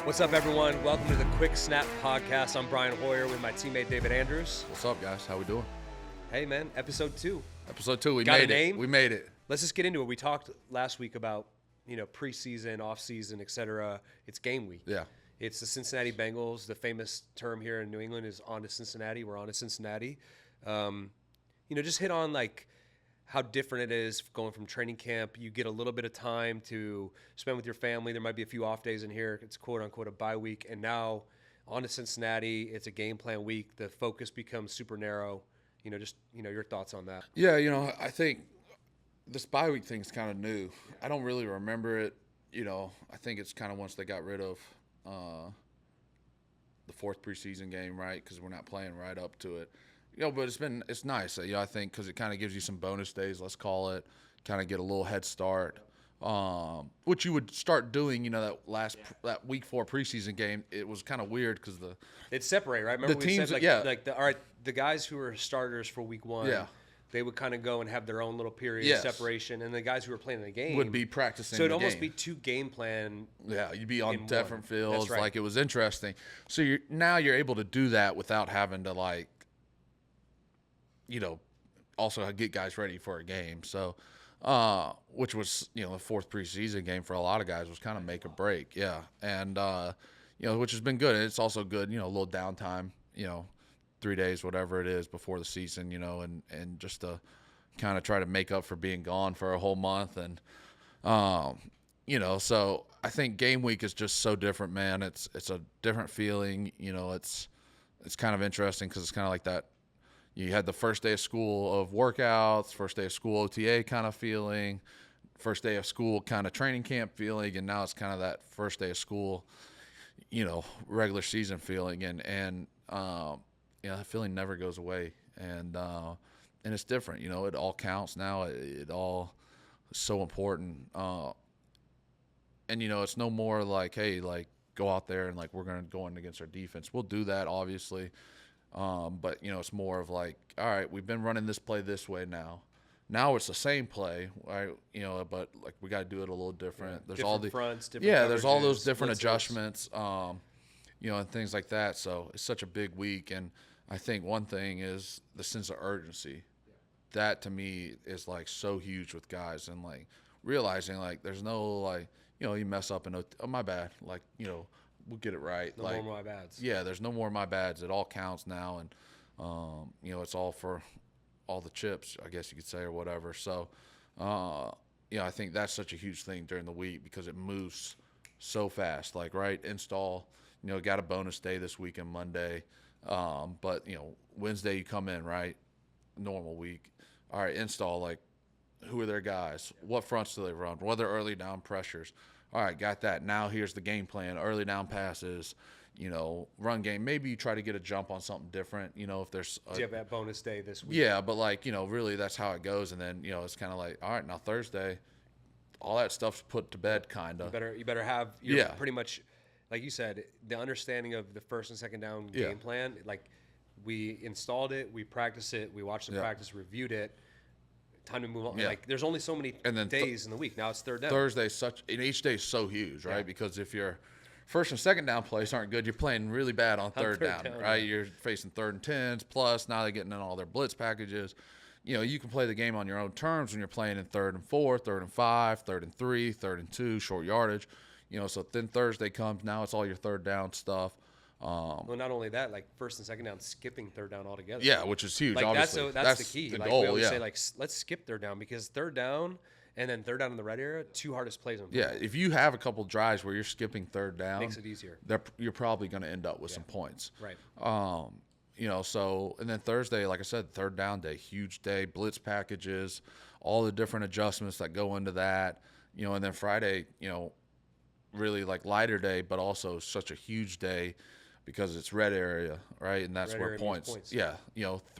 What's up, everyone? Welcome to the Quick Snap Podcast. I'm Brian Hoyer with my teammate David Andrews. What's up, guys? How we doing? Hey, man, episode 2. Episode 2, we Got made a it. name? We made it. Let's just get into it. We talked last week about, preseason, off-season, etc. It's game week. Yeah. It's the Cincinnati Bengals. The famous term here in New England is on to Cincinnati. We're on to Cincinnati. Just hit on, how different it is going from training camp. You get a little bit of time to spend with your family. There might be a few off days in here. It's quote-unquote a bye week. And now on to Cincinnati. It's a game plan week. The focus becomes super narrow. Your thoughts on that. Yeah, I think this bye week thing's kind of new. I don't really remember it. I think it's kind of once they got rid of the fourth preseason game, right? Because we're not playing right up to it. But it's nice. I think because it kind of gives you some bonus days, let's call it, kind of get a little head start. Which you would start doing, that week 4 preseason game. It was kind of weird because it's separate, right? Remember the we teams, said the guys who were starters for week 1, they would kind of go and have their own little period of separation, and the guys who were playing the game would be practicing. So it'd almost be 2 game plan. Yeah, you'd be on different fields. That's right. Like, it was interesting. So you're able to do that without having to also get guys ready for a game. So, which was, the fourth preseason game for a lot of guys was kind of make or break. Yeah. And, which has been good. And it's also good, a little downtime, 3 days, whatever it is before the season, and just to kind of try to make up for being gone for a whole month. And, so I think game week is just so different, man. It's a different feeling, it's kind of interesting because it's kind of like that. You had the first day of school of workouts, first day of school OTA kind of feeling, first day of school kind of training camp feeling, and now it's kind of that first day of school, regular season feeling, and that feeling never goes away, and it's different. It all counts now. It all is so important, and it's no more like, hey, go out there and we're going to go in against our defense. We'll do that, obviously. But it's more of all right, we've been running this play this way now. Now it's the same play, right? But we got to do it a little different. Yeah, there's different all the fronts, different coverages, there's all those different blitzes. adjustments, and things like that. So it's such a big week, and I think one thing is the sense of urgency. Yeah. That to me is so huge with guys, and realizing there's no you mess up and oh my bad, we'll get it right. No more my bads. Yeah, there's no more my bads. It all counts now, and it's all for all the chips, I guess you could say, or whatever. So, I think that's such a huge thing during the week because it moves so fast. Right, install. Got a bonus day this week and Monday, but Wednesday you come in, right, normal week. All right, install. Who are their guys? What fronts do they run? What are their early down pressures? All right, got that. Now here's the game plan. Early down passes, run game. Maybe you try to get a jump on something different, if there's Do you have that bonus day this week? Yeah, but really that's how it goes. And then, it's kind of all right, now Thursday, all that stuff's put to bed kind of. You better have your pretty much, like you said, the understanding of the first and second down game plan. We installed it, we practiced it, we watched the practice, reviewed it. Time to move on. Yeah. There's only so many days in the week. Now it's third down. Thursday's and each day is so huge, right? Yeah. Because if your first and second down plays aren't good, you're playing really bad on third down, right? Yeah. You're facing 3rd and 10s. Plus, now they're getting in all their blitz packages. You can play the game on your own terms when you're playing in 3rd and 4, 3rd and 5, 3rd and 3, 3rd and 2, short yardage. So then Thursday comes. Now it's all your third down stuff. Well, not only that, first and second down, skipping third down altogether. Yeah, which is huge. Obviously, that's the key. The goal, we always say, let's skip third down because third down and then third down in the red area, 2 hardest plays on. Yeah, if you have a couple drives where you're skipping third down, makes it easier. You're probably going to end up with some points. Right. So and then Thursday, like I said, third down day, huge day, blitz packages, all the different adjustments that go into that. And then Friday, really lighter day, but also such a huge day. Because it's red area, right? And that's where points. Yeah,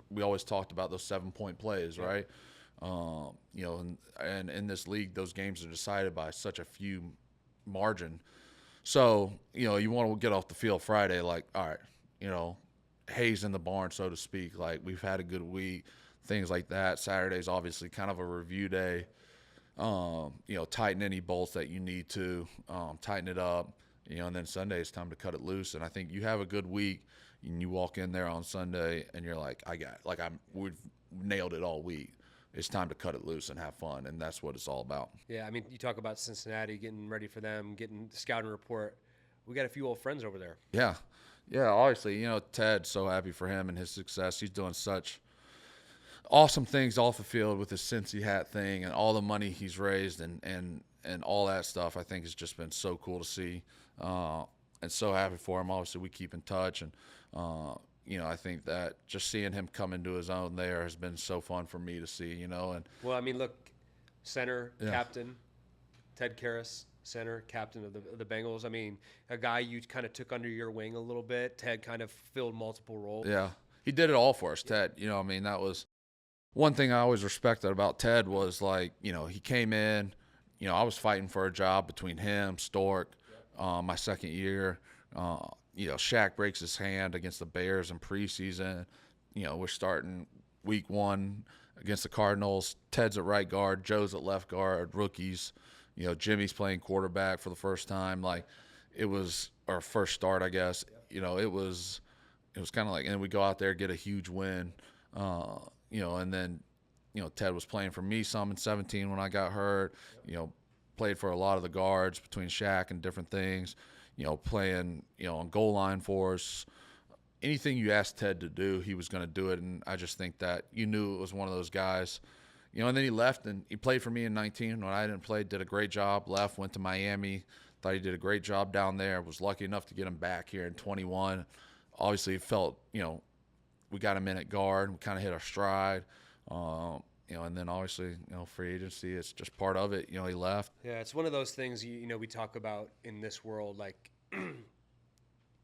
we always talked about those 7-point plays, right? And in this league, those games are decided by such a few margin. So, you want to get off the field Friday, all right, hay's in the barn, so to speak. We've had a good week, things like that. Saturday's obviously kind of a review day. Tighten any bolts that you need to, tighten it up. And then Sunday it's time to cut it loose. And I think you have a good week and you walk in there on Sunday and you're like, we've nailed it all week. It's time to cut it loose and have fun, and that's what it's all about. Yeah, I mean, you talk about Cincinnati, getting ready for them, getting the scouting report. We got a few old friends over there. Yeah. Yeah, obviously, Ted's so happy for him and his success. He's doing such awesome things off the field with his Cincy hat thing and all the money he's raised and all that stuff. I think has just been so cool to see, and so happy for him. Obviously, we keep in touch, and I think that just seeing him come into his own there has been so fun for me to see. And well, I mean, look, center, captain, Ted Karras, center, captain of the Bengals. I mean, a guy you kind of took under your wing a little bit. Ted kind of filled multiple roles. Yeah, he did it all for us, Ted. I mean, that was one thing I always respected about Ted was like, he came in, I was fighting for a job between him, Stork, my second year. Shaq breaks his hand against the Bears in preseason. We're starting week 1 against the Cardinals. Ted's at right guard, Joe's at left guard, rookies. Jimmy's playing quarterback for the first time. Like, it was our first start, I guess. It was kind of like, and we go out there, get a huge win. And then, Ted was playing for me some in 17 when I got hurt. Played for a lot of the guards between Shaq and different things. Playing, on goal line for us. Anything you asked Ted to do, he was going to do it. And I just think that you knew it was one of those guys. And then he left and he played for me in 19 when I didn't play, did a great job, left, went to Miami. Thought he did a great job down there. Was lucky enough to get him back here in 21. Obviously felt, we got him in at guard. We kind of hit our stride. And then obviously, free agency, it's just part of it. He left. Yeah, it's one of those things, we talk about in this world, like,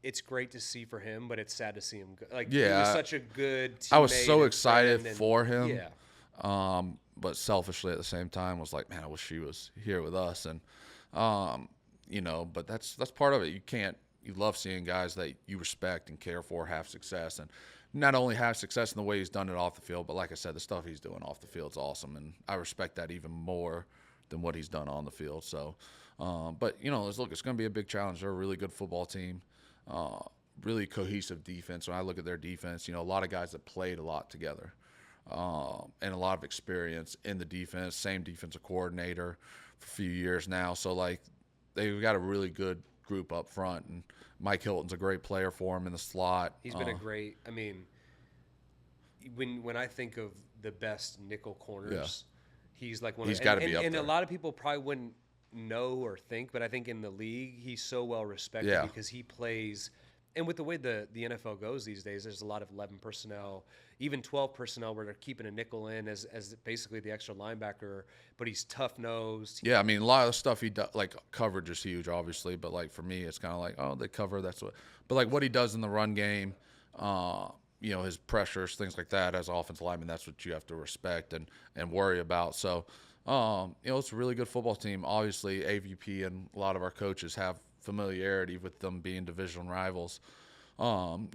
it's great to see for him, but it's sad to see him go. Like, he was such a good teammate. I was so excited for him. Yeah. But selfishly at the same time was like, man, I wish he was here with us. And, but that's part of it. You love seeing guys that you respect and care for have success, and not only have success in the way he's done it off the field, but like I said, the stuff he's doing off the field is awesome, and I respect that even more than what he's done on the field. So, but it's going to be a big challenge. They're a really good football team, really cohesive defense. When I look at their defense, a lot of guys that played a lot together, and a lot of experience in the defense. Same defensive coordinator for a few years now, so like they've got a really good group up front, and Mike Hilton's a great player for him in the slot. He's been a great. I mean, when I think of the best nickel corners, he's like one. He's got to be up there. And a lot of people probably wouldn't know or think, but I think in the league he's so well respected because he plays. And with the way the NFL goes these days, there's a lot of 11 personnel, even 12 personnel, where they're keeping a nickel in as basically the extra linebacker, but he's tough-nosed. Yeah, I mean, a lot of the stuff he does, like coverage is huge, obviously, but like for me, it's kind of like, oh, they cover, that's what. But like what he does in the run game, his pressures, things like that, as an offensive lineman, that's what you have to respect and worry about. So, it's a really good football team. Obviously, AVP and a lot of our coaches have familiarity with them being division rivals. And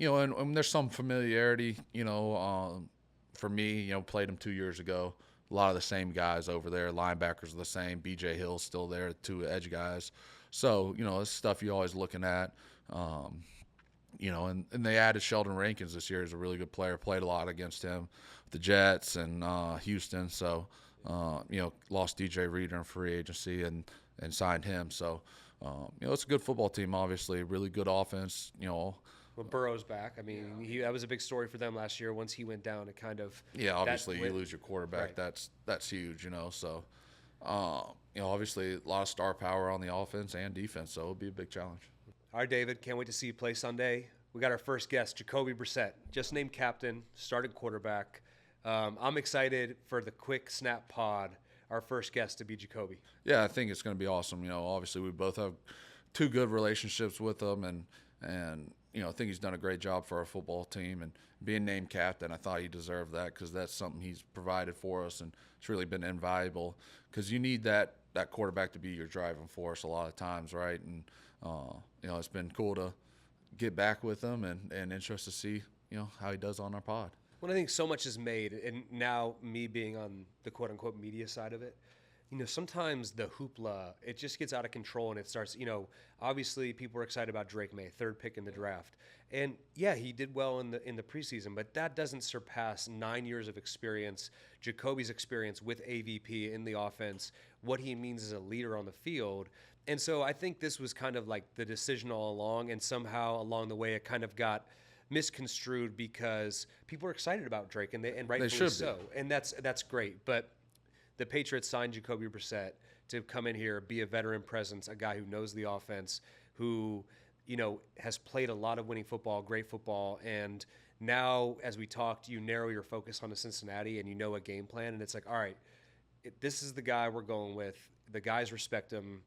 there's some familiarity, for me, played them 2 years ago. A lot of the same guys over there. Linebackers are the same. BJ Hill's still there, 2 edge guys. So, it's stuff you're always looking at. And they added Sheldon Rankins this year. He's a really good player. Played a lot against him, the Jets and Houston. So, lost DJ Reader in free agency and signed him. So, it's a good football team, obviously. Really good offense, Well, Burrow's back. I mean, that was a big story for them last year. Once he went down, it kind of obviously you lose your quarterback. Right. That's huge, So, obviously a lot of star power on the offense and defense. So it'll be a big challenge. All right, David, can't wait to see you play Sunday. We got our first guest, Jacoby Brissett, just named captain, started quarterback. I'm excited for the quick snap pod. Our first guest to be Jacoby. Yeah, I think it's going to be awesome. Obviously we both have 2 good relationships with him, and I think he's done a great job for our football team. And being named captain, I thought he deserved that because that's something he's provided for us, and it's really been invaluable because you need that quarterback to be your driving force a lot of times, right? And it's been cool to get back with him and interested to see how he does on our pod. Well, I think so much is made, and now me being on the quote-unquote media side of it, sometimes the hoopla, it just gets out of control and it starts, obviously people are excited about Drake May, third pick in the draft. And yeah, he did well in the preseason, but that doesn't surpass 9 years of experience, Jacoby's experience with AVP in the offense, what he means as a leader on the field. And so I think this was kind of like the decision all along, and somehow along the way it kind of got misconstrued because people are excited about Drake and rightfully so. And that's great. But the Patriots signed Jacoby Brissett to come in here, be a veteran presence, a guy who knows the offense, who, has played a lot of winning football, great football. And now, as we talked, you narrow your focus on the Cincinnati and you know a game plan. And it's like, all right, this is the guy we're going with. The guys respect him.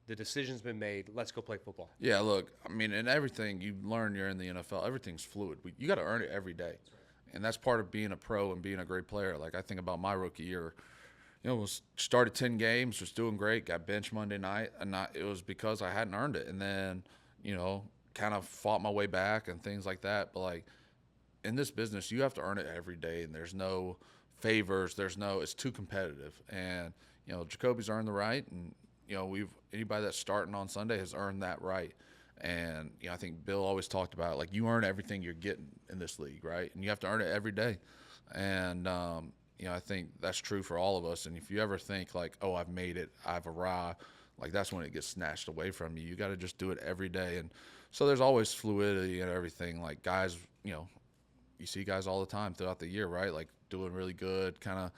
The decision's been made. Let's go play football. Yeah, look, I mean, in everything you learn, you're in the NFL. Everything's fluid. You got to earn it every day. And that's part of being a pro and being a great player. Like, I think about my rookie year. Started 10 games, was doing great, got benched Monday night, and it was because I hadn't earned it. And then, kind of fought my way back and things like that. But, like, in this business, you have to earn it every day, and there's no favors. It's too competitive. And, Jacoby's earned the right, and, anybody that's starting on Sunday has earned that right. And, I think Bill always talked about it, like, you earn everything you're getting in this league, right? And you have to earn it every day. And, I think that's true for all of us. And if you ever think like, oh, I've made it, I've arrived, like that's when it gets snatched away from you. You got to just do it every day. And so there's always fluidity and everything. Like guys, you see guys all the time throughout the year, right? Like doing really good, kind of,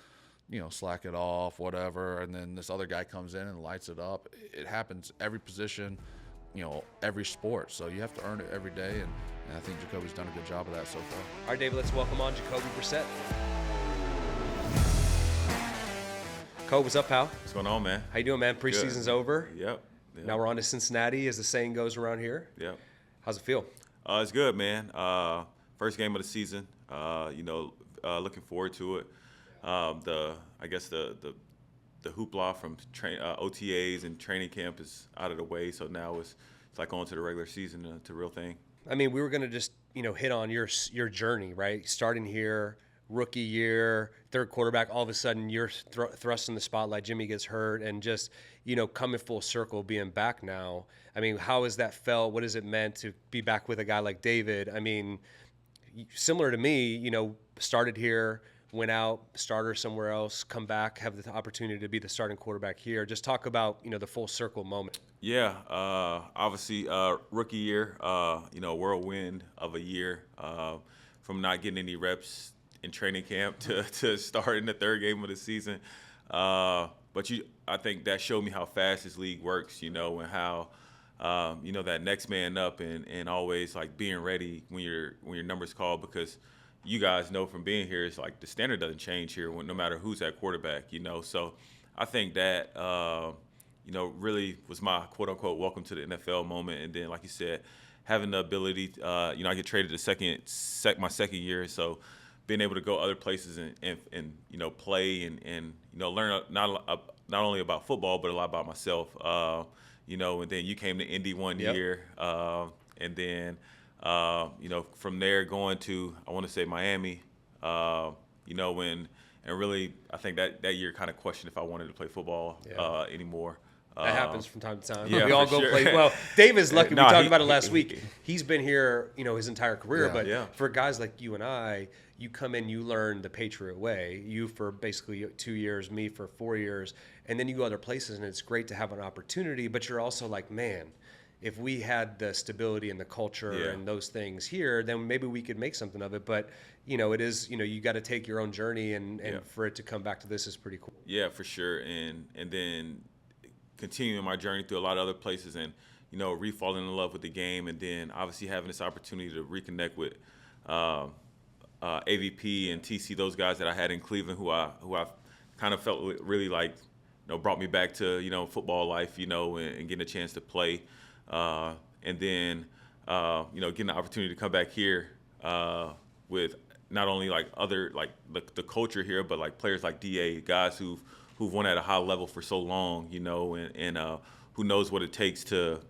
slack it off, whatever. And then this other guy comes in and lights it up. It happens every position, every sport. So you have to earn it every day. And I think Jacoby's done a good job of that so far. All right, David, let's welcome on Jacoby Brissett. Cole, what's up, pal? What's going on, man? How you doing, man? Preseason's over. Yep. Now we're on to Cincinnati, as the saying goes around here. Yep. How's it feel? It's good, man. First game of the season. Looking forward to it. The hoopla from OTAs and training camp is out of the way, so now it's like on to the regular season, to real thing. I mean, we were going to just hit on your journey, right? Starting here. Rookie year, third quarterback, all of a sudden you're thrust in the spotlight. Jimmy gets hurt, and just, coming full circle, being back now. I mean, how has that felt? What has it meant to be back with a guy like David? I mean, similar to me, started here, went out, starter somewhere else, come back, have the opportunity to be the starting quarterback here. Just talk about, the full circle moment. Yeah, obviously, rookie year, whirlwind of a year, from not getting any reps in training camp to starting the third game of the season. But I think that showed me how fast this league works, and how, that next man up and always like being ready when your number's called, because you guys know from being here, it's like the standard doesn't change here no matter who's at quarterback, So I think that, really was my quote unquote welcome to the NFL moment. And then, like you said, having the ability, I get traded my second year. So being able to go other places and play and learn not only about football but a lot about myself. And then you came to Indy one year, and then from there going to, I want to say, Miami. And really I think that year kind of questioned if I wanted to play football anymore. That happens from time to time. Yeah, we all go sure. play. Well, Dave is lucky. No, we talked about it last week. He's been here, his entire career. Yeah. But for guys like you and I, you come in, you learn the Patriot way. You for basically 2 years, me for 4 years, and then you go other places, and it's great to have an opportunity. But you're also like, man, if we had the stability and the culture and those things here, then maybe we could make something of it. But it is, you got to take your own journey, and for it to come back to this is pretty cool. Yeah, for sure. And then continuing my journey through a lot of other places, and re-falling in love with the game, and then obviously having this opportunity to reconnect with AVP and TC, those guys that I had in Cleveland, who I kind of felt really like brought me back to football life, and getting a chance to play, and then getting the opportunity to come back here with not only like other like the culture here, but like players like DA, guys who've won at a high level for so long, and who knows what it takes to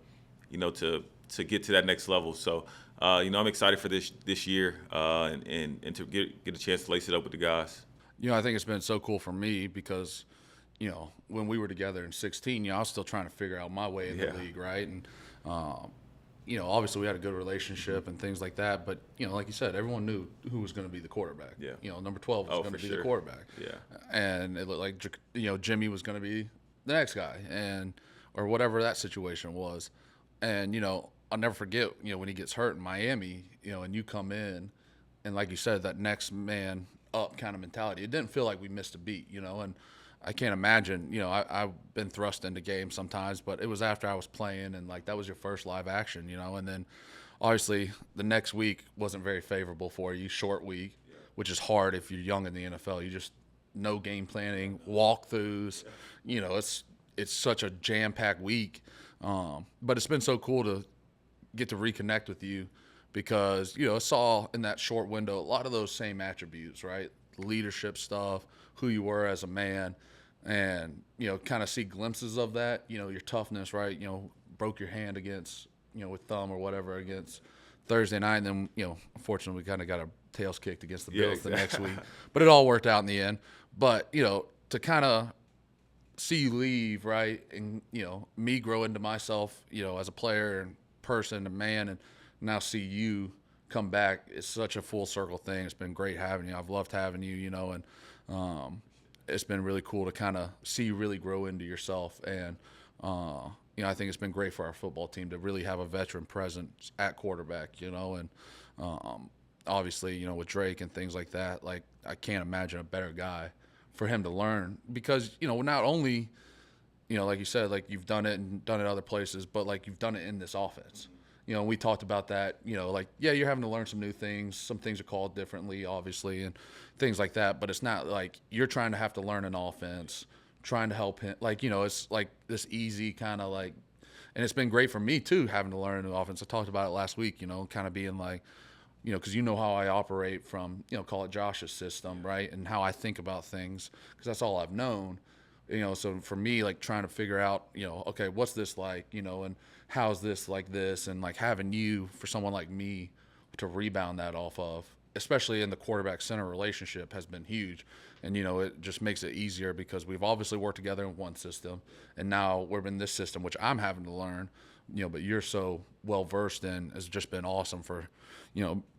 get to that next level. So, I'm excited for this year, and to get a chance to lace it up with the guys. I think it's been so cool for me because, when we were together in 16, I was still trying to figure out my way in the league, right? And obviously we had a good relationship and things like that, but like you said, everyone knew who was going to be the quarterback. Yeah. Number 12 was going to be the quarterback. Yeah. And it looked like Jimmy was going to be the next guy, or whatever that situation was. And I'll never forget when he gets hurt in Miami, and you come in, and like you said, that next man up kind of mentality. It didn't feel like we missed a beat, and I can't imagine, I've been thrust into games sometimes, but it was after I was playing, and like that was your first live action, and then obviously the next week wasn't very favorable for you, short week, which is hard if you're young in the NFL. You just no game planning, walkthroughs, it's such a jam-packed week, but it's been so cool to get to reconnect with you because, I saw in that short window a lot of those same attributes, right? Leadership stuff, who you were as a man, and kind of see glimpses of that, your toughness, right? Broke your hand against with thumb or whatever against Thursday night, and then unfortunately we kind of got our tails kicked against the Bills the next week, but it all worked out in the end. But to kind of see you leave, right, and me grow into myself as a player and person and man, and now see you come back, it's such a full circle thing. It's been great having you. I've loved having you, and it's been really cool to kind of see you really grow into yourself. And, I think it's been great for our football team to really have a veteran presence at quarterback, and obviously, with Drake and things like that, like I can't imagine a better guy for him to learn because, not only, like you said, like you've done it and done it other places, but like you've done it in this offense. We talked about that, you're having to learn some new things. Some things are called differently, obviously, and things like that. But it's not like you're trying to have to learn an offense, trying to help him. Like, it's like this easy kind of like, and it's been great for me too, having to learn a new offense. I talked about it last week, kind of being like, because how I operate from, call it Josh's system, right? And how I think about things, because that's all I've known. So for me, like trying to figure out, okay, what's this like, and how's this like this, and like having you for someone like me to rebound that off of, especially in the quarterback center relationship, has been huge. And, it just makes it easier because we've obviously worked together in one system, and now we're in this system, which I'm having to learn, but you're so well versed in, has just been awesome for,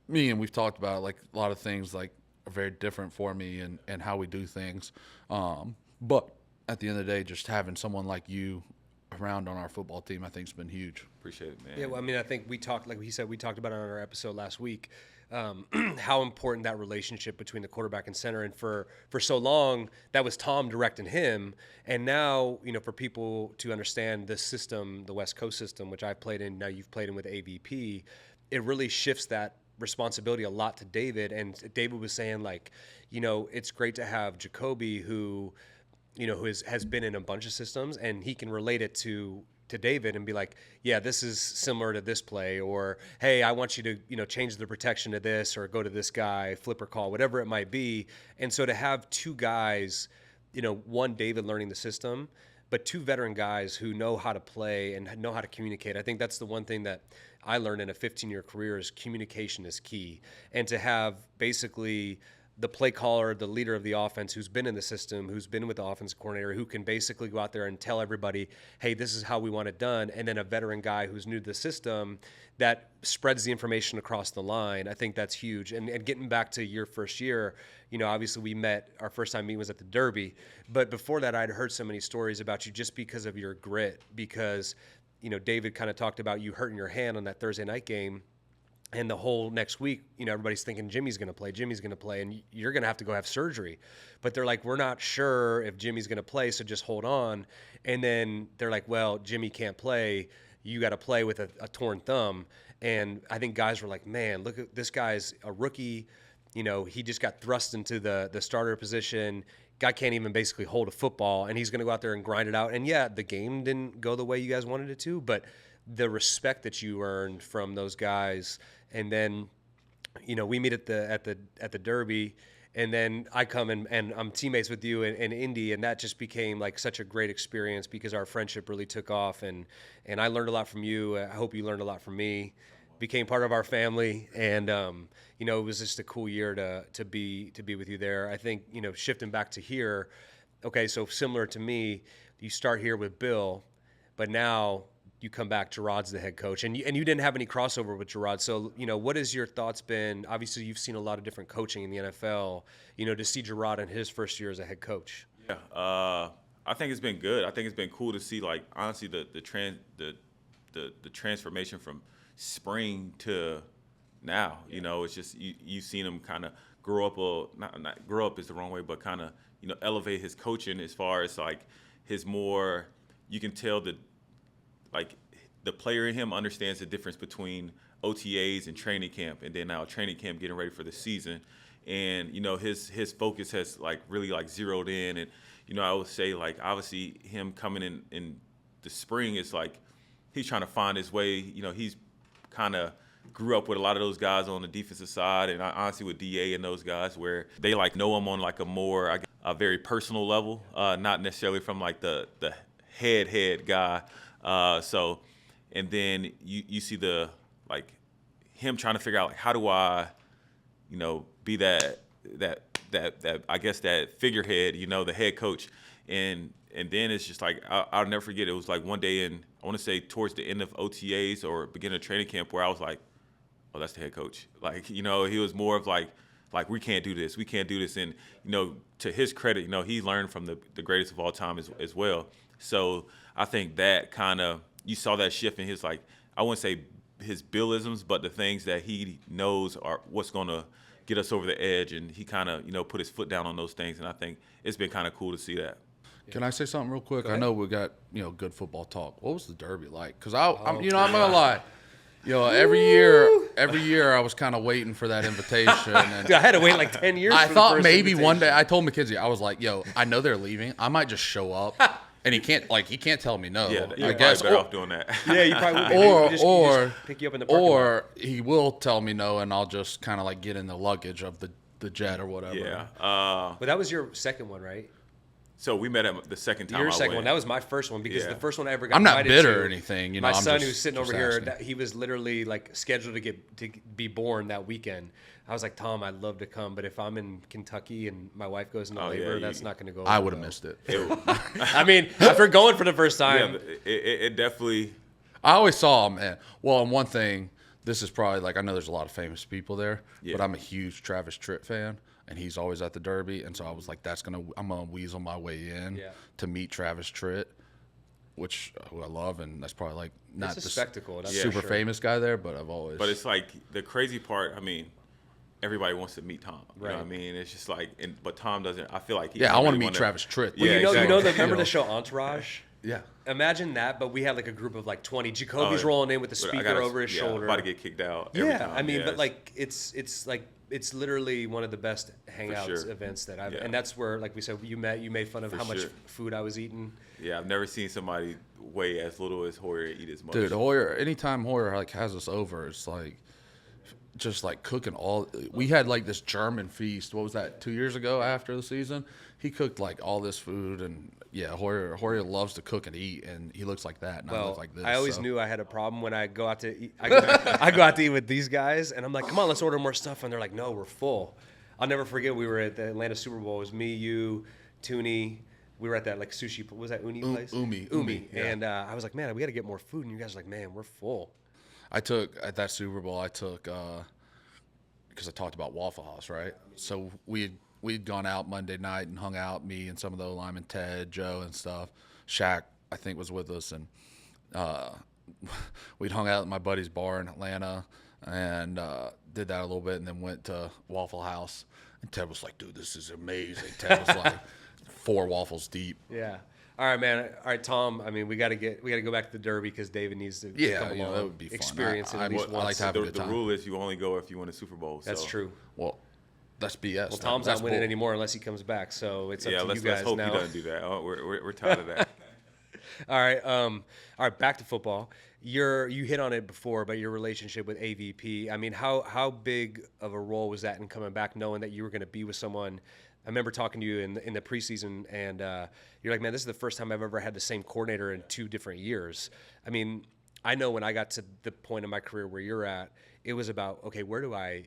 me. And we've talked about like a lot of things like are very different for me and how we do things. But at the end of the day, just having someone like you around on our football team, I think has been huge. Appreciate it, man. Yeah, well, I mean, I think we talked, like he said, we talked about it on our episode last week, how important that relationship between the quarterback and center. And for so long, that was Tom directing him. And now, for people to understand this system, the West Coast system, which I've played in, now you've played in with AVP, it really shifts that responsibility a lot to David. And David was saying, like, it's great to have Jacoby who has been in a bunch of systems, and he can relate it to David and be like, yeah, this is similar to this play, or, hey, I want you to, change the protection to this, or go to this guy, flip or call, whatever it might be. And so to have two guys, one, David learning the system, but two veteran guys who know how to play and know how to communicate. I think that's the one thing that I learned in a 15-year career is communication is key. And to have basically the play caller, the leader of the offense, who's been in the system, who's been with the offensive coordinator, who can basically go out there and tell everybody, hey, this is how we want it done. And then a veteran guy who's new to the system that spreads the information across the line. I think that's huge. And getting back to your first year, obviously we met, our first time meeting was at the Derby. But before that, I'd heard so many stories about you just because of your grit, because, David kind of talked about you hurting your hand on that Thursday night game. And the whole next week, everybody's thinking Jimmy's going to play, and you're going to have to go have surgery. But they're like, we're not sure if Jimmy's going to play, so just hold on. And then they're like, well, Jimmy can't play. You got to play with a torn thumb. And I think guys were like, man, look at this guy's a rookie. He just got thrust into the starter position. Guy can't even basically hold a football, and he's going to go out there and grind it out. And, yeah, the game didn't go the way you guys wanted it to, but the respect that you earned from those guys. And then, we meet at the Derby, and then I come and I'm teammates with you in Indy, and that just became like such a great experience because our friendship really took off, and I learned a lot from you. I hope you learned a lot from me. Became part of our family, and it was just a cool year to be with you there. I think shifting back to here, okay, so similar to me, you start here with Bill, but now you come back, Jerod's the head coach, and you didn't have any crossover with Jerod. So, what has your thoughts been? Obviously, you've seen a lot of different coaching in the NFL, to see Jerod in his first year as a head coach. Yeah, I think it's been good. I think it's been cool to see, like, honestly, the transformation from spring to now. It's just you've seen him kind of grow up. Not grow up is the wrong way, but kind of elevate his coaching as far as like his more. You can tell that like the player in him understands the difference between OTAs and training camp, and then now training camp getting ready for the season. And his focus has like really like zeroed in, and I would say like obviously him coming in the spring is like he's trying to find his way. He's kind of grew up with a lot of those guys on the defensive side, and honestly with DA and those guys where they like know him on like a very personal level, not necessarily from like the head guy. So, and then you see the like him trying to figure out like how do I, be that I guess that figurehead, the head coach, and then it's just like I'll never forget. It was like one day I want to say towards the end of OTAs or beginning of training camp where I was like, oh, that's the head coach. Like he was more of like we can't do this, and to his credit, he learned from the greatest of all time as well. So I think that kind of you saw that shift in his like I wouldn't say his Billisms, but the things that he knows are what's going to get us over the edge, and he kind of put his foot down on those things, and I think it's been kind of cool to see that. Can I say something real quick? I know we got good football talk. What was the Derby like? Because I'm gonna lie. Every year I was kind of waiting for that invitation. And I had to wait like 10 years. I thought maybe one day. I told McKenzie, I was like, I know they're leaving. I might just show up. And he can't tell me no. Yeah, I guess better off doing that. Yeah, you probably would. Just pick you up in the parking lot. Or he will tell me no, and I'll just kind of like get in the luggage of the jet or whatever. Yeah. But that was your second one, right? So we met him the second time. Your second went. one. That was my first one because the first one I ever got I'm not invited bitter to, or anything. My I'm son just, who's sitting over asking. here, he was literally like scheduled to be born that weekend. I was like, Tom, I'd love to come, but if I'm in Kentucky and my wife goes into labor, that's not going to go. I would have missed it. I mean, after going for the first time, it definitely. I always saw him, man. Well, and one thing, this is probably like I know there's a lot of famous people there, but I'm a huge Travis Tritt fan. And he's always at the Derby, and so I was like, I'm gonna weasel my way in to meet Travis Tritt, who I love, and that's probably like not it's a spectacle. That's super famous guy there, but I've always. But it's like the crazy part. I mean, everybody wants to meet Tom. You know what I mean? It's just like, but Tom doesn't. I feel like I want to meet Travis Tritt. Well, remember the show Entourage? Yeah. Imagine that, but we had like a group of like 20. Jacoby's rolling in with the speaker over his shoulder. About to get kicked out. Yeah, time. I mean, but like it's literally one of the best hangouts events that I've, and that's where, like we said, you made fun of how much food I was eating. Yeah, I've never seen somebody weigh as little as Hoyer eat as much. Dude, Hoyer, anytime Hoyer like has us over, it's like just like cooking all. We had like this German feast. What was that? 2 years ago after the season, he cooked like all this food, and Hoyer loves to cook and eat, and he looks like that, and I look like this. I always knew I had a problem when I go out to eat. I go out to eat with these guys, and I'm like, come on, let's order more stuff, and they're like, no, we're full. I'll never forget. We were at the Atlanta Super Bowl. It was me, you, Tooney. We were at that like sushi. What was that Uni place? Umi. Yeah. And I was like, man, we got to get more food, and you guys are like, man, we're full. At that Super Bowl, because I talked about Waffle House, right? So we'd gone out Monday night and hung out, me and some of the linemen, Ted, Joe, and stuff. Shaq, I think, was with us, and we'd hung out at my buddy's bar in Atlanta and did that a little bit, and then went to Waffle House. And Ted was like, dude, this is amazing. Ted was like 4 waffles deep. Yeah. All right, man. All right, Tom. I mean, we got to go back to the Derby because David needs to come along. That would be fun. Experience it at least once. I like to have a good time. The rule is you only go if you win a Super Bowl. That's true. Well, that's BS. Well, Tom's not winning anymore unless he comes back, so it's up to you guys now. Let's hope he doesn't do that. We're tired of that. All right. Back to football. You hit on it before, but your relationship with AVP. I mean, how big of a role was that in coming back, knowing that you were going to be with someone? I remember talking to you in the preseason, and you're like, man, this is the first time I've ever had the same coordinator in 2 different years. I mean, I know when I got to the point in my career where you're at, it was about, okay, where do I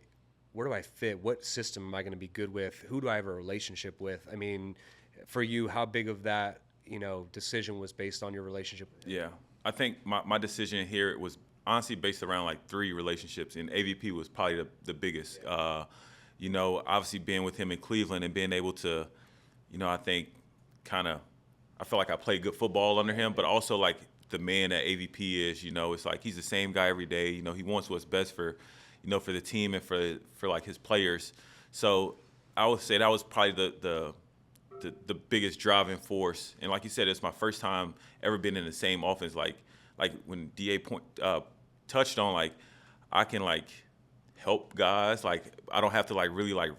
fit? What system am I going to be good with? Who do I have a relationship with? I mean, for you, how big of that, decision was based on your relationship? Yeah, I think my decision here was honestly based around like 3 relationships, and AVP was probably the biggest. Obviously being with him in Cleveland and being able to, I think I feel like I played good football under him, but also like the man that AVP is, it's like he's the same guy every day. He wants what's best for, for the team and for like his players. So I would say that was probably the biggest driving force. And like you said, it's my first time ever been in the same offense. Like when DA touched on, like I can like help guys. Like I don't have to like really like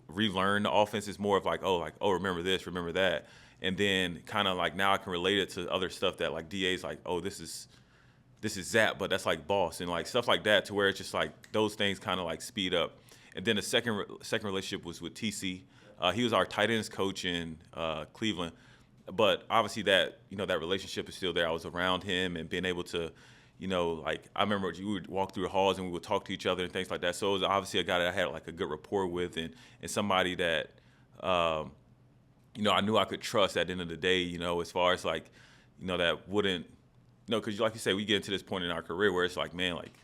relearn the offense. It's more of like, oh, remember this, remember that. And then kind of like now I can relate it to other stuff that like DA's like, oh, this is Zap, but that's like boss and like stuff like that, to where it's just like those things kind of like speed up. And then the second relationship was with TC. He was our tight ends coach in Cleveland, but obviously that that relationship is still there. I was around him and being able to, like I remember we would walk through the halls and we would talk to each other and things like that. So it was obviously a guy that I had like a good rapport with and somebody that. I knew I could trust at the end of the day, as far as like, that wouldn't, because like you say, we get into this point in our career where it's like, man, like,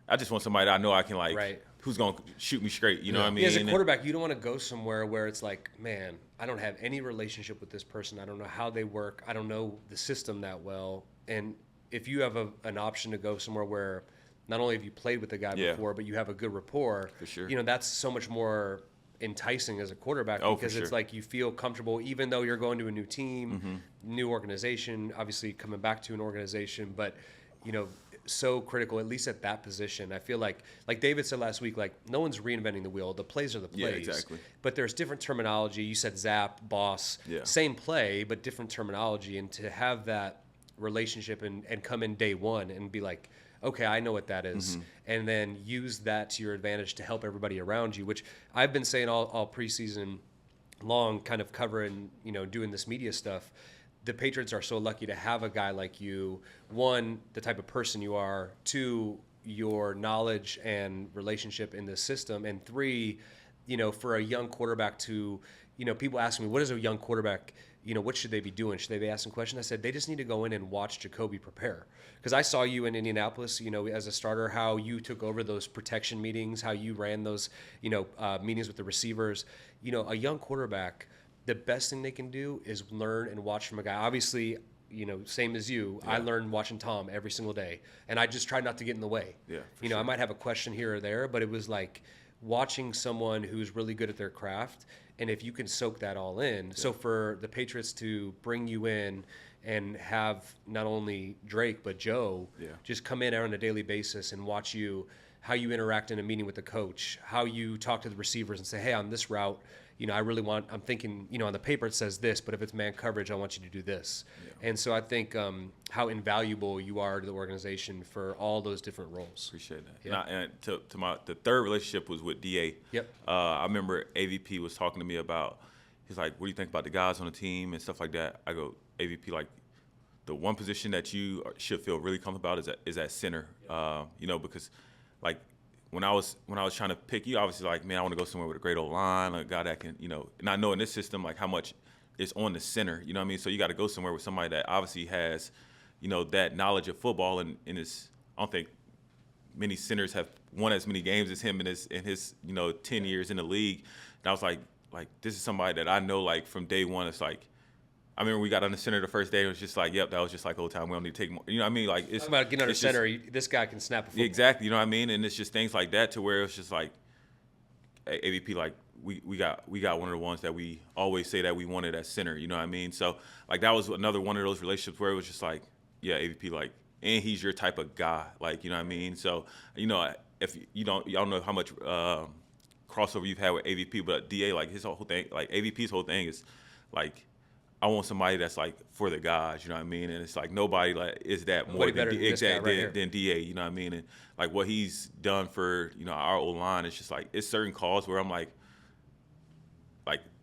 I just want somebody that I know I can like, right. Who's going to shoot me straight, you know what I mean? Yeah, as a quarterback, you don't want to go somewhere where it's like, man, I don't have any relationship with this person. I don't know how they work. I don't know the system that well. And if you have an option to go somewhere where not only have you played with the guy before, but you have a good rapport, for sure. That's so much more enticing as a quarterback because it's like you feel comfortable even though you're going to a new team, new organization, obviously coming back to an organization, but so critical, at least at that position. I feel like David said last week, like no one's reinventing the wheel. The plays are the plays. Yeah, exactly. But there's different terminology. You said Zap, boss, same play, but different terminology. And to have that relationship and come in day one and be like, okay, I know what that is, and then use that to your advantage to help everybody around you, which I've been saying all preseason long, kind of covering, doing this media stuff. The Patriots are so lucky to have a guy like you. One, the type of person you are. Two, your knowledge and relationship in this system. And three, for a young quarterback to, people ask me, what is a young quarterback, what should they be doing? Should they be asking questions? I said, they just need to go in and watch Jacoby prepare. Because I saw you in Indianapolis, as a starter, how you took over those protection meetings, how you ran those, meetings with the receivers. A young quarterback, the best thing they can do is learn and watch from a guy. Obviously, same as you, I learned watching Tom every single day. And I just tried not to get in the way. Yeah, sure. I might have a question here or there, but it was like watching someone who's really good at their craft. And if you can soak that all in. So for the Patriots to bring you in and have not only Drake but Joe just come in on a daily basis and watch you, how you interact in a meeting with the coach, how you talk to the receivers and say, hey, on this route, I'm thinking, on the paper it says this, but if it's man coverage, I want you to do this. Yeah. And so I think how invaluable you are to the organization for all those different roles. Appreciate that. Yeah. And the third relationship was with DA. Yep. I remember AVP was talking to me about, he's like, what do you think about the guys on the team and stuff like that? I go, AVP, like, the one position that you should feel really comfortable about is at center. Because like, when I was trying to pick you, obviously like, man, I want to go somewhere with a great old line, a guy that can, and I know in this system like how much is on the center, you know what I mean? So you got to go somewhere with somebody that obviously has, that knowledge of football and is, I don't think many centers have won as many games as him in his 10 years in the league. And I was like this is somebody that I know like from day one. It's like, I remember we got under center the first day. It was just like, yep, that was just like old time. We don't need to take more. You know what I mean? Like, it's about getting under center. This guy can snap a football. Exactly. You know what I mean? And it's just things like that to where it's just like, AVP, like we got one of the ones that we always say that we wanted at center. You know what I mean? So like that was another one of those relationships where it was just like, yeah, AVP, like, and he's your type of guy. Like, you know what I mean? So if y'all don't know how much crossover you've had with AVP, but DA, like his whole thing, like AVP's whole thing is like, I want somebody that's like for the guys, you know what I mean? And it's like nobody like is that more than DA, you know what I mean? And like what he's done for, our old line, it's just like it's certain calls where I'm like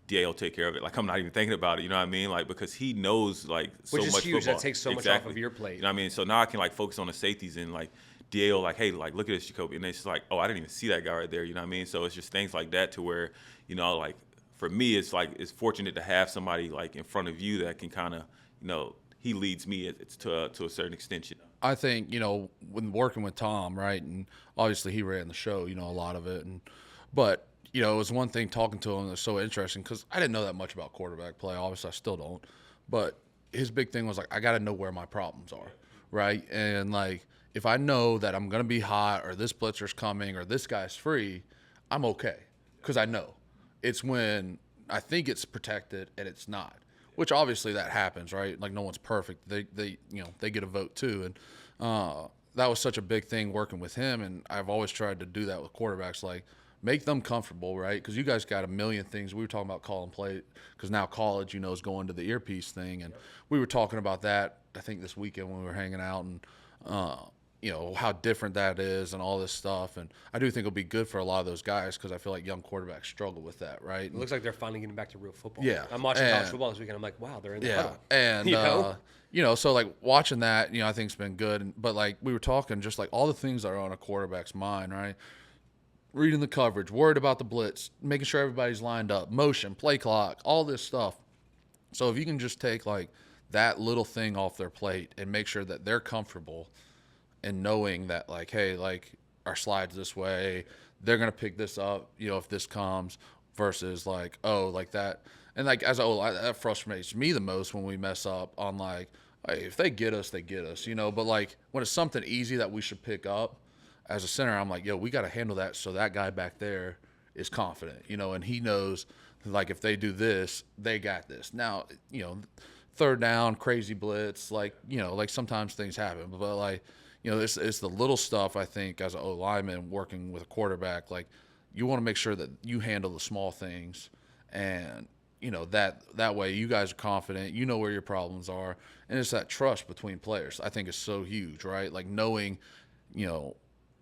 DA will take care of it. Like I'm not even thinking about it, you know what I mean? Like because he knows like so much football. Which is huge. That takes so much off of your plate. You know what I mean? So now I can like focus on the safeties and like DA will like, hey, like look at this Jacoby. And it's just like, oh, I didn't even see that guy right there, you know what I mean? So it's just things like that to where, like for me, it's like it's fortunate to have somebody like in front of you that can kind of, he leads me to a certain extent. I think, when working with Tom, right, and obviously he ran the show, a lot of it, but it was one thing talking to him that's so interesting because I didn't know that much about quarterback play. Obviously, I still don't, but his big thing was like, I got to know where my problems are, right, and like if I know that I'm gonna be hot or this blitzer's coming or this guy's free, I'm okay because I know. It's when I think it's protected and it's not. Which obviously that happens, right? Like no one's perfect. They get a vote too, and that was such a big thing working with him. And I've always tried to do that with quarterbacks, like make them comfortable, right? Because you guys got a million things. We were talking about call and play because now college, is going to the earpiece thing, and we were talking about that I think this weekend when we were hanging out, and how different that is and all this stuff. And I do think it'll be good for a lot of those guys because I feel like young quarterbacks struggle with that, right? It looks like they're finally getting back to real football. Yeah. I'm watching college football this weekend. I'm like, wow, they're in the huddle. And, so like watching that, I think it's been good. But like we were talking just like all the things that are on a quarterback's mind, right? Reading the coverage, worried about the blitz, making sure everybody's lined up, motion, play clock, all this stuff. So if you can just take like that little thing off their plate and make sure that they're comfortable and knowing that, like, hey, like, our slide's this way, they're going to pick this up, if this comes, versus, like, oh, like that. And, like, that frustrates me the most when we mess up on, like, hey, if they get us, they get us, But, like, when it's something easy that we should pick up, as a center, I'm like, yo, we got to handle that so that guy back there is confident, and he knows, like, if they do this, they got this. Now, third down, crazy blitz, like, like sometimes things happen, but, like, it's the little stuff, I think, as an O-lineman working with a quarterback. Like, you want to make sure that you handle the small things and, that way you guys are confident, you know where your problems are, and it's that trust between players I think is so huge, right? Like knowing, I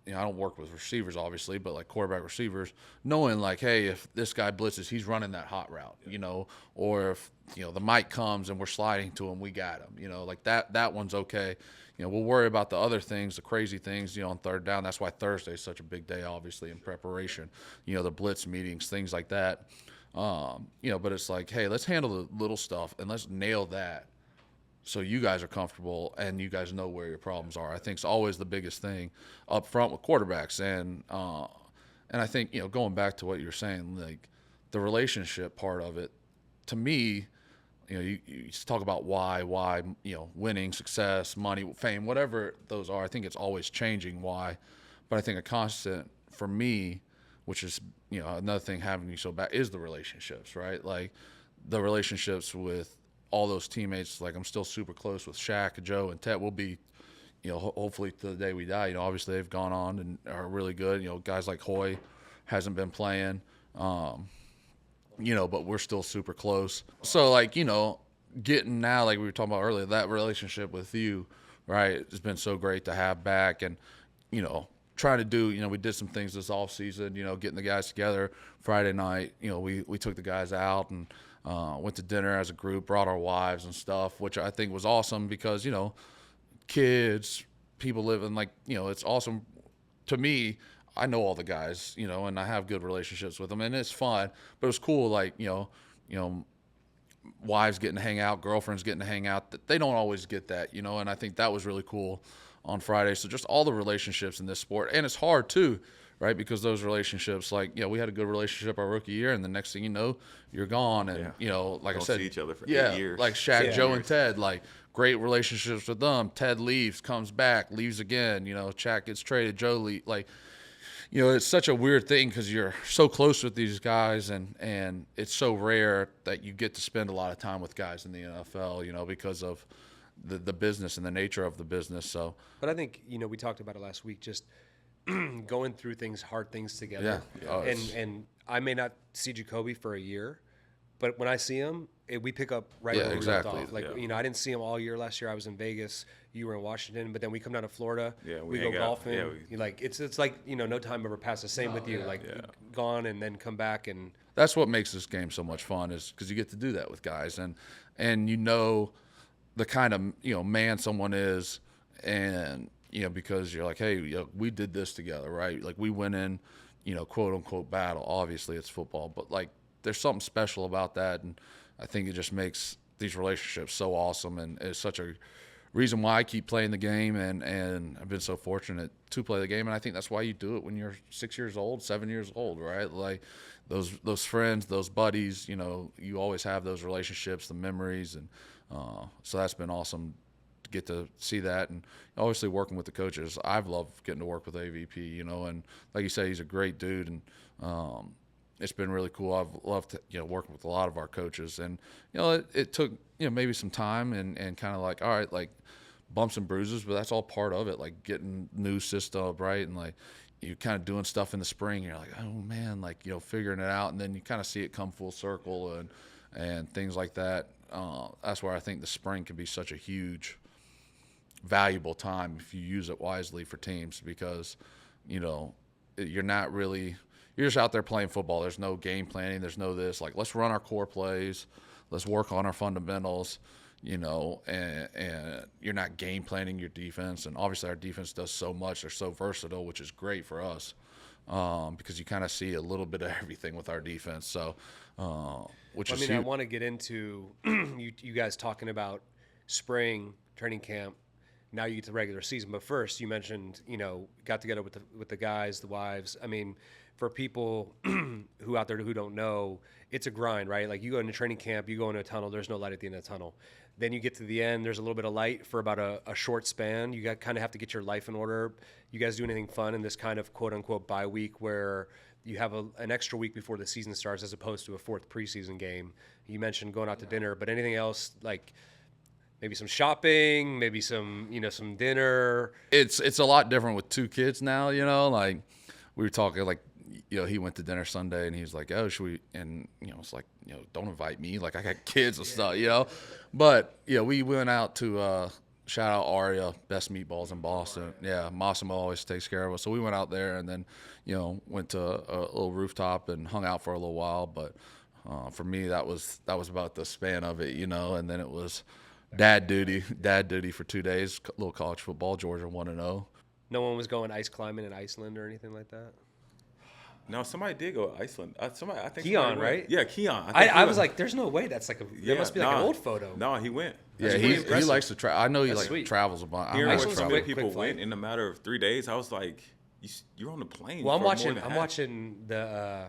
don't work with receivers, obviously, but like quarterback receivers, knowing like, hey, if this guy blitzes, he's running that hot route, or if, the mic comes and we're sliding to him, we got him, like that one's okay. We'll worry about the other things, the crazy things, on third down. That's why Thursday is such a big day, obviously, in preparation, the blitz meetings, things like that. But it's like, hey, let's handle the little stuff and let's nail that so you guys are comfortable and you guys know where your problems are. I think it's always the biggest thing up front with quarterbacks. And I think, going back to what you're saying, like the relationship part of it, to me, you talk about why, winning, success, money, fame, whatever those are. I think it's always changing why. But I think a constant for me, which is, another thing having you so bad, is the relationships, right? Like the relationships with all those teammates. Like I'm still super close with Shaq, Joe, and Ted. We'll be, hopefully to the day we die. Obviously they've gone on and are really good. Guys like Hoy hasn't been playing. But we're still super close. So, like, getting now, like we were talking about earlier, that relationship with you, right, it's been so great to have back. And, trying to do, we did some things this off season, getting the guys together Friday night. We took the guys out and went to dinner as a group, brought our wives and stuff, which I think was awesome because, kids, people living, like, it's awesome to me. I know all the guys, and I have good relationships with them, and it's fun. But it was cool, like, wives getting to hang out, girlfriends getting to hang out. They don't always get that, and I think that was really cool on Friday. So just all the relationships in this sport. And it's hard, too, right, because those relationships, like, we had a good relationship our rookie year, and the next thing you know, you're gone. And, like don't I said, see each other for 8 years. Like Shaq, Joe, and Ted, like, great relationships with them. Ted leaves, comes back, leaves again. Shaq gets traded, Joe leaves. Like, it's such a weird thing because you're so close with these guys, and it's so rare that you get to spend a lot of time with guys in the NFL, because of the business and the nature of the business. So, but I think, we talked about it last week, just going through hard things together. Yeah. Oh, and I may not see Jacoby for a year, but when I see him, we pick up right where we left off. Like, I didn't see him all year last year. I was in Vegas. You were in Washington. But then we come down to Florida. Yeah, we go golfing. Yeah, like it's like, no time ever passes. Same with you. Like, gone and then come back. And that's what makes this game so much fun, is because you get to do that with guys. And the kind of, man someone is. And, because you're like, hey, we did this together, right? Like, we went in, quote-unquote battle. Obviously, it's football. But, like, there's something special about that, and I think it just makes these relationships so awesome, and it's such a reason why I keep playing the game, and I've been so fortunate to play the game, and I think that's why you do it when you're 6 years old, 7 years old, right? Like those friends, those buddies, you know, you always have those relationships, the memories, and so that's been awesome to get to see that. And obviously working with the coaches, I've loved getting to work with AVP, you know, and like you say, he's a great dude, and it's been really cool. I've loved, working with a lot of our coaches, and, it took, maybe some time and kind of like, all right, like bumps and bruises, but that's all part of it. Like getting new system, right? And like, you're kind of doing stuff in the spring. You're like, oh man, like, figuring it out. And then you kind of see it come full circle and things like that. That's where I think the spring can be such a huge, valuable time if you use it wisely for teams, because, you're not really, you're just out there playing football. There's no game planning. There's no this. Like, let's run our core plays. Let's work on our fundamentals, and you're not game planning your defense. And obviously our defense does so much. They're so versatile, which is great for us, because you kind of see a little bit of everything with our defense. So, which is huge. I want to get into you guys talking about spring training camp. Now you get to the regular season. But first, you mentioned, got together with the guys, the wives. I mean, for people who out there who don't know, it's a grind, right? Like, you go into training camp, you go into a tunnel, there's no light at the end of the tunnel. Then you get to the end, there's a little bit of light for about a short span. You kind of have to get your life in order. You guys do anything fun in this kind of quote-unquote bye week where you have an extra week before the season starts as opposed to a fourth preseason game? You mentioned going out to dinner, but anything else, like maybe some shopping, maybe some dinner? It's a lot different with two kids now, like we were talking, like, he went to dinner Sunday and he was like, oh, should we? And, it's like, don't invite me. Like, I got kids and stuff, But, we went out to, shout out Aria, best meatballs in Boston. Yeah, Massimo always takes care of us. So we went out there and then, went to a little rooftop and hung out for a little while. But for me, that was about the span of it, and then it was dad duty for 2 days, a little college football, Georgia 1-0. No one was going ice climbing in Iceland or anything like that? No, somebody did go to Iceland. I think Keon, right? Yeah, Keon. I was like, there's no way that's like there must be like an old photo. No, he went. Yeah, he likes to travel. I know he sweet. Travels a bunch. Hearing Iceland's where so a many quick people flight. went in a matter of 3 days, I was like, you're on the plane. Well, I'm for more than watching half. the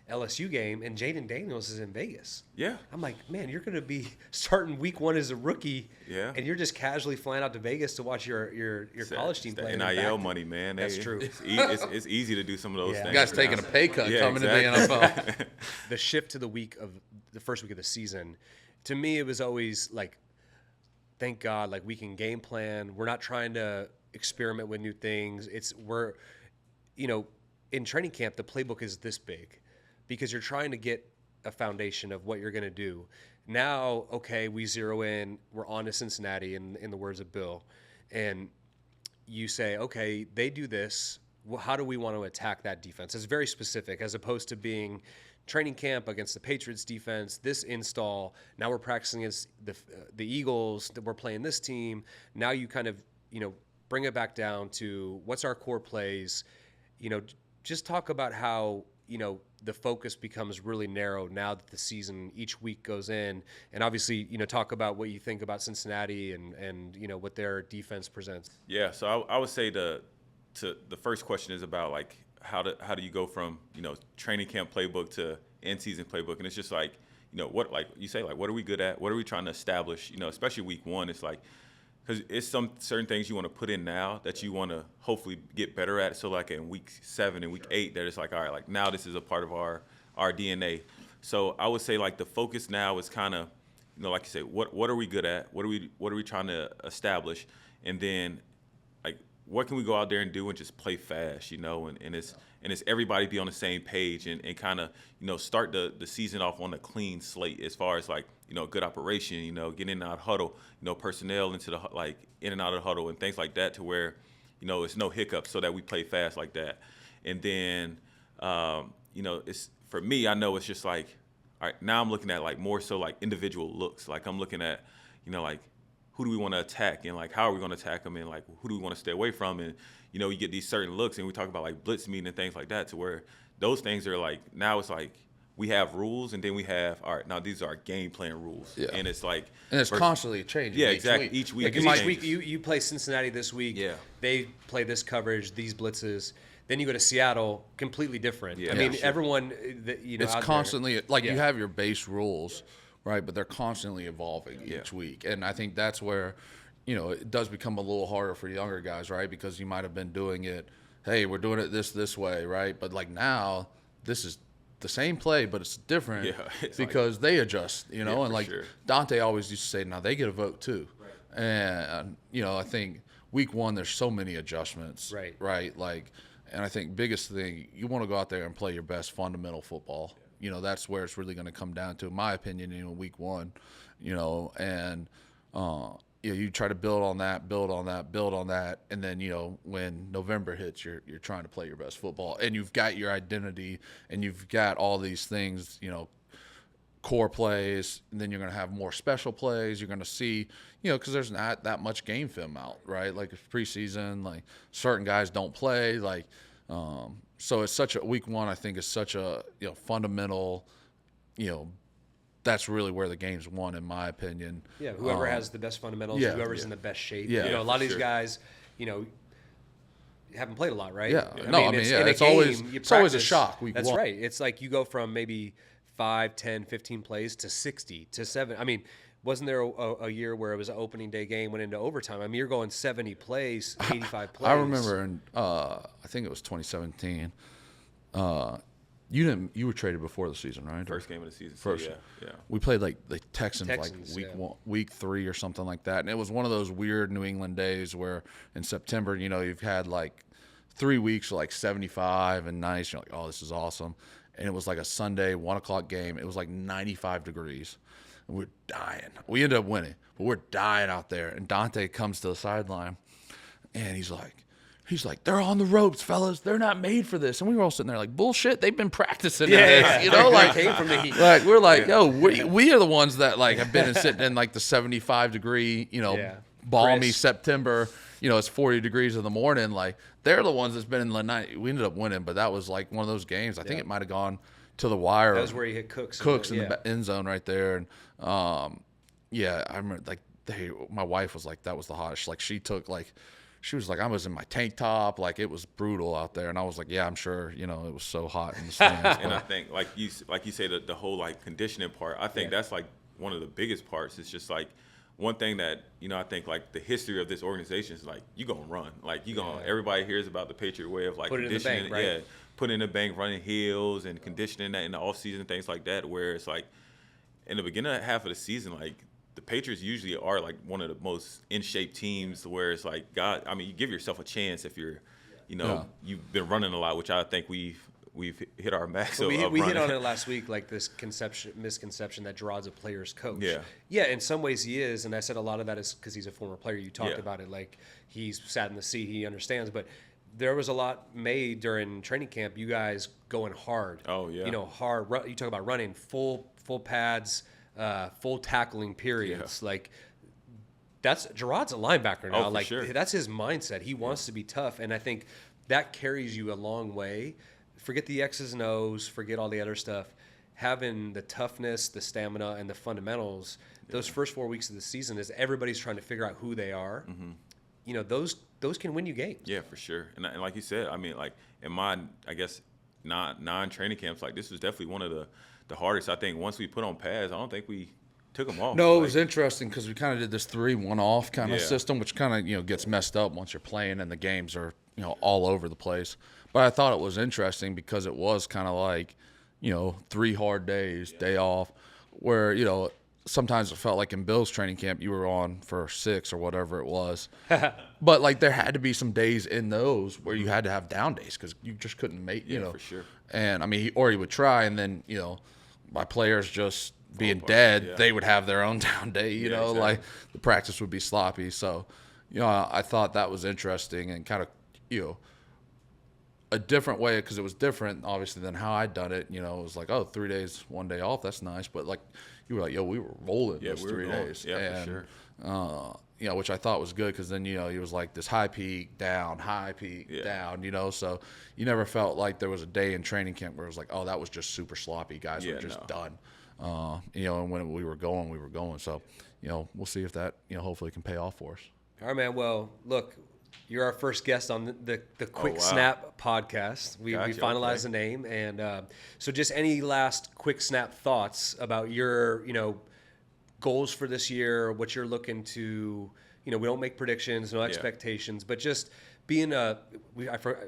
LSU game, and Jaden Daniels is in Vegas. Yeah. I'm like, man, you're going to be starting week one as a rookie, Yeah. and you're just casually flying out to Vegas to watch your college team play. It's that NIL money, man. That's true. It's easy to do some of those Yeah. things. You guys taking a pay cut coming exactly. to the NFL. The shift to the first week of the season, to me, it was always like, thank God, like, we can game plan. We're not trying to experiment with new things. In training camp, the playbook is this big because you're trying to get a foundation of what you're going to do. Now, okay, we zero in, we're on to Cincinnati in the words of Bill, and you say, okay, they do this. Well, how do we want to attack that defense? It's very specific, as opposed to being training camp against the Patriots defense, this install. Now we're practicing against the Eagles, that we're playing this team. Now you kind of, bring it back down to what's our core plays. Just talk about how, the focus becomes really narrow now that the season each week goes in. And obviously, talk about what you think about Cincinnati and what their defense presents. Yeah, so I would say the first question is about, like, how do you go from, training camp playbook to end season playbook? And it's just like, what, like you say, like, what are we good at? What are we trying to establish? Especially week one, it's like, because it's some certain things you want to put in now that you want to hopefully get better at. So like in week 7 and week 8, that it's like, all right, like, now this is a part of our DNA. So I would say, like, the focus now is kind of, like you say, what are we good at? What are we trying to establish? And then, like, what can we go out there and do and just play fast, and it's everybody be on the same page and kind of, start the season off on a clean slate as far as, like, good operation, getting in and out of huddle, personnel into the, like, in and out of the huddle and things like that, to where, it's no hiccups, so that we play fast like that. And then, it's, for me, I know it's just like, all right, now I'm looking at, like, more so like individual looks. Like, I'm looking at, like, who do we want to attack, and, like, how are we going to attack them, and, like, who do we want to stay away from? And, you get these certain looks, and we talk about, like, blitz meeting and things like that, to where those things are, like, now it's like, we have rules, and then we have, all right, now these are our game plan rules. Yeah. And it's like. And it's constantly changing. Yeah, each exactly. week. Each week. Because each week you play Cincinnati this week. Yeah. They play this coverage, these blitzes. Then you go to Seattle, completely different. Yeah, I mean, sure. everyone, you know, It's out constantly, like, Yeah. you have your base rules, right? But they're constantly evolving Yeah. each week. And I think that's where, you know, it does become a little harder for younger guys, right? Because you might have been doing it, hey, we're doing it this way, right? But, like, now, this is the same play, but it's different Yeah, it's because they adjust, you know? Yeah, and, for like, sure. Dante always used to say, now they get a vote, too. Right. And, you know, I think week one, there's so many adjustments. Right. Right? Like, and I think biggest thing, you want to go out there and play your best fundamental football. You know, that's where it's really going to come down to, in my opinion, in week one, you know, and, you know, you try to build on that. And then, you know, when November hits, you're trying to play your best football, and you've got your identity and you've got all these things, you know, core plays, and then you're going to have more special plays. You're going to see, you know, because there's not that much game film out, right? Like it's preseason, like certain guys don't play, like, so it's such a week one, I think, is such a, you know, fundamental, you know, that's really where the game's won, in my opinion. Yeah, whoever has the best fundamentals, yeah, whoever's in the best shape. Yeah. You know, a lot of these sure. guys, you know, haven't played a lot, right? Yeah. I No, mean, I mean, yeah, in a it's game, always- you it's always a practice- shock week That's one. right. It's like you go from maybe 5, 10, 15 plays to 60 to 7. I mean, wasn't there a year where it was an opening day game, went into overtime? I mean, you're going 70 plays, 85 plays. I remember in, I think it was 2017, you were traded before the season, right? First game of the season. First. So yeah. We played like the Texans, Texans, like week yeah. one, week 3 or something like that. And it was one of those weird New England days where in September, you know, you've had like 3 weeks of like 75 and nice. You're like, oh, this is awesome. And it was like a Sunday 1:00 game. It was like 95 degrees. And we're dying. We ended up winning, but we're dying out there. And Dante comes to the sideline and he's like, they're on the ropes, fellas. They're not made for this. And we were all sitting there like, bullshit. They've been practicing this, you know, like came from the heat. like we're like, yo, we are the ones that like have been sitting in like the 75 degree, you know, Yeah. balmy Crisp. September. You know, it's 40 degrees in the morning. Like they're the ones that's been in the night. We ended up winning, but that was like one of those games. I think it might have gone to the wire. That was where he hit Cooks. In the end zone right there. And yeah, I remember like my wife was like, that was the hottest. Like she was like, I was in my tank top, like it was brutal out there, and I was like, yeah, I'm sure, you know, it was so hot in the stands. And I think, like you say, the whole like conditioning part. I think that's like one of the biggest parts. It's just like one thing that, you know, I think like the history of this organization is like you gonna run, like you gonna. Everybody hears about the Patriot way of like Put it in the conditioning, bank, right? put it in the bank, running hills and conditioning that in the off season, things like that. Where it's like in the beginning half of the season, like the Patriots usually are like one of the most in shape teams. Where it's like, God, I mean, you give yourself a chance if you're, you know, you've been running a lot, which I think we've hit our max. But we of hit running. on it last week, like this misconception that Jerod's a player's coach. Yeah. Yeah, in some ways he is, and I said a lot of that is because he's a former player. You talked Yeah. about it, like he's sat in the seat, he understands. But there was a lot made during training camp. You guys going hard. Oh, yeah. You know, hard. You talk about running full pads, full tackling periods. Like that's Jerod's a linebacker now. for Like sure. that's his mindset. He wants to be tough, and I think that carries you a long way. Forget the X's and O's, forget all the other stuff. Having the toughness, the stamina, and the fundamentals, those first 4 weeks of the season, is everybody's trying to figure out who they are. Mm-hmm. You know, those can win you games. Yeah, for sure. And like you said, I mean, like in my, I guess, non-training camps, like this was definitely one of the hardest. I think once we put on pads, I don't think we took them off. No, it Like, was interesting because we kind of did this 3-1-off kind of Yeah. system, which kind of, you know, gets messed up once you're playing and the games are, you know, all over the place. But I thought it was interesting because it was kind of like, you know, 3 hard days, day off, where, you know, sometimes it felt like in Bill's training camp you were on for 6 or whatever it was. But, like, there had to be some days in those where you had to have down days because you just couldn't make, you Yeah, know. for sure. And, I mean, he would try, and then, you know, by players just being dead, yeah. they would have their own down day, you know, exactly. like the practice would be sloppy. So, you know, I thought that was interesting and kind of, you know, a different way because it was different, obviously, than how I'd done it. You know, it was like, oh, 3 days, 1 day off. That's nice. But, like, you were like, yo, we were rolling those we were 3 going. days. Yeah, and, for sure. which I thought was good because then, he was like this high peak, down, down, so you never felt like there was a day in training camp where it was like, oh, that was just super sloppy. Guys were just done. And when we were going. So, we'll see if that, hopefully can pay off for us. All right, man. Well, look, you're our first guest on the Quick Snap podcast. We finalized the name. And so just any last Quick Snap thoughts about your, goals for this year, what you're looking to, we don't make predictions, no expectations, but just being I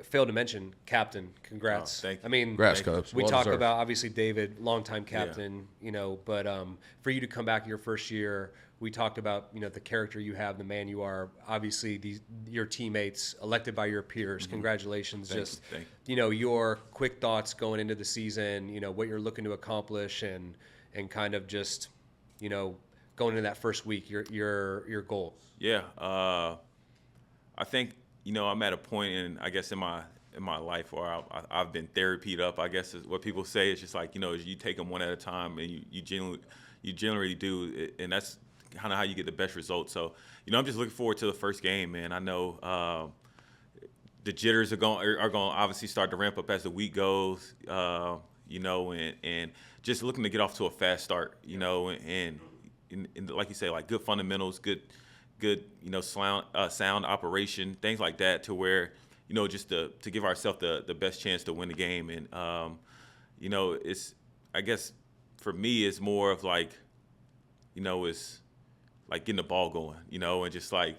failed to mention captain. Congrats. Thank you. I mean, Congrats, Coach. we talk about obviously David, longtime captain, but for you to come back in your first year, we talked about, the character you have, the man you are, obviously your teammates elected by your peers. Mm-hmm. Congratulations. Thank you. Your quick thoughts going into the season, what you're looking to accomplish and kind of just, going into that first week, your goal. Yeah. I think, I'm at a point in my life where I've been therapied up, I guess is what people say. It's just like, you take them one at a time and you generally do. And that's kind of how you get the best results. So, I'm just looking forward to the first game, man. I know the jitters are going to obviously start to ramp up as the week goes, and just looking to get off to a fast start, and like you say, like good fundamentals, good sound operation, things like that, to where just to give ourselves the best chance to win the game. And it's, I guess for me, it's more of like it's like getting the ball going, and just like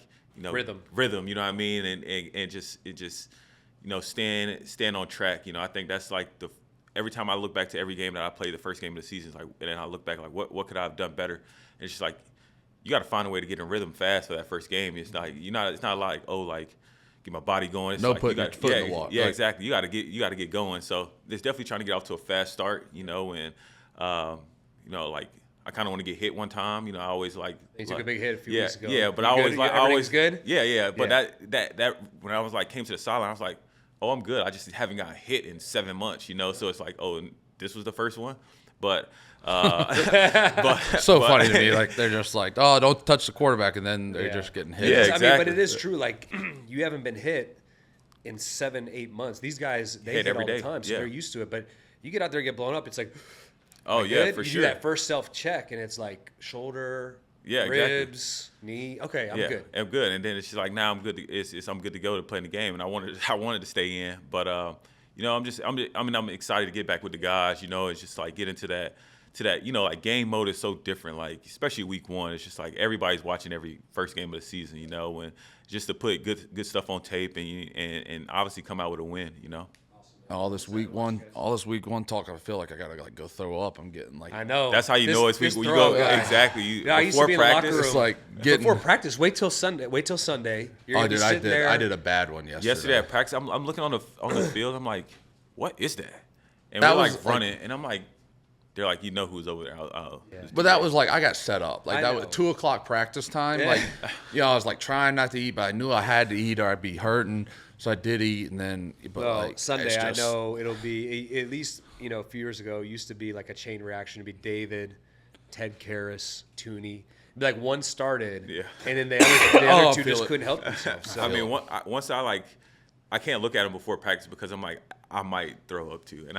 rhythm, you know what I mean, and just stand on track. I think that's like every time I look back to every game that I played, the first game of the season, like, and then I look back like what could I have done better? And it's just like you got to find a way to get in rhythm fast for that first game. It's like it's not like get my body going. It's like putting your foot in the water. Yeah, exactly. You got to get going. So it's definitely trying to get off to a fast start. And like I kind of want to get hit one time. I always like. You took a big hit a few weeks ago. Yeah, but I always good. Yeah. But that when I was like came to the sideline, I was like, oh, I'm good. I just haven't got hit in 7 months. So it's like, oh, this was the first one, but. Funny to me, like they're just like, oh, don't touch the quarterback, and then they're just getting hit. Yeah, exactly. I mean, but it is true. Like you haven't been hit in 7-8 months. These guys they hit every all day. the time, so they're used to it. But you get out there and get blown up, it's like, oh yeah, for you sure. do that first self check, and it's like shoulder, ribs, knee. Okay, I'm good. I'm good, and then it's just like now I'm good. I'm good to go to play in the game, and I wanted to stay in, but I'm excited to get back with the guys. It's just like get into that. Like game mode is so different, like especially week one. It's just like everybody's watching every first game of the season, and just to put good stuff on tape and obviously come out with a win, All this week one talk, I feel like I gotta like go throw up. I'm getting like, I know. That's how you know it's week. You go exactly. I used to be in the locker room. It's like before practice. Wait till Sunday. You're dude, I did a bad one yesterday. Yesterday at practice, I'm looking on the field. I'm like, what is that? And that we're was like running, and I'm like. They're like, who's over there. But that was like, I got set up. Like, that was 2 o'clock practice time. Yeah. Like, I was like trying not to eat, but I knew I had to eat or I'd be hurting. So I did eat. And then, Sunday, I know it'll be, at least, a few years ago, it used to be like a chain reaction. It'd be David, Ted Karras, Tooney. It'd be like one started, and then the other two just couldn't help themselves. So. I mean, once I can't look at them before practice because I'm like, I might throw up too, and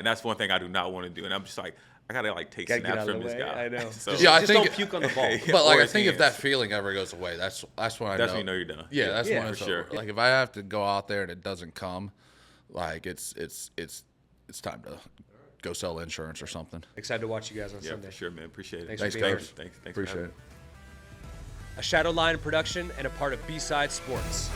that's one thing I do not want to do, and I'm just like, I gotta like take snaps from this guy. I know. So, just don't puke on the ball. But like, I think if that feeling ever goes away, that's when I know. That's when you know you're done. Yeah, that's when for it's sure. Over. Like if I have to go out there and it doesn't come, like it's time to go sell insurance or something. Excited to watch you guys on Sunday. For sure, man. Appreciate it. Thanks Thanks, for being Thanks. Appreciate it. A Shadow Line production and a part of B-Side Sports.